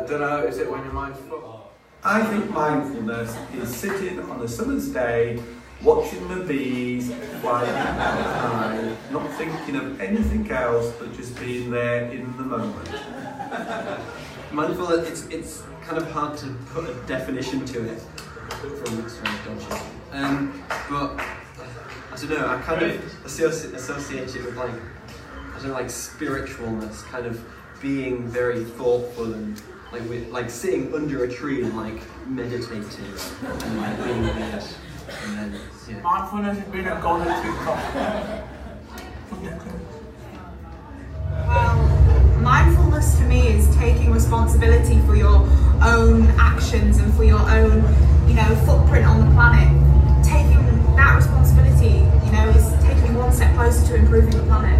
Don't know, is it when you're mindful? I think mindfulness is sitting on a summer's day, watching the bees flying outside, not thinking of anything else but just being there in the moment. Mindfulness, it's kind of hard to put a definition to it from but I don't know, I kind of associate it with like, I don't know, like spiritualness, kind of being very thoughtful and like sitting under a tree and like meditating and like being there. And then, yeah. Mindfulness has been a goal of Tutor. Well, mindfulness to me is taking responsibility for your own actions and for your own, footprint on the planet. Taking that responsibility, is taking one step closer to improving the planet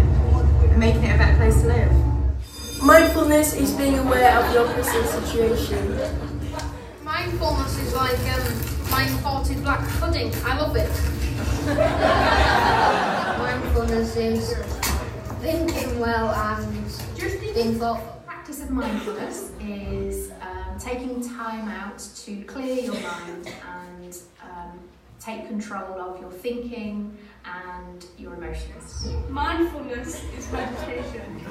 and making it a better place to live. Mindfulness is being aware of your present situation. Mindfulness is like mind-faulted black pudding. I love it. Mindfulness is thinking well and being thoughtful. The practice of mindfulness is taking time out to clear your mind and take control of your thinking and your emotions. Mindfulness is meditation.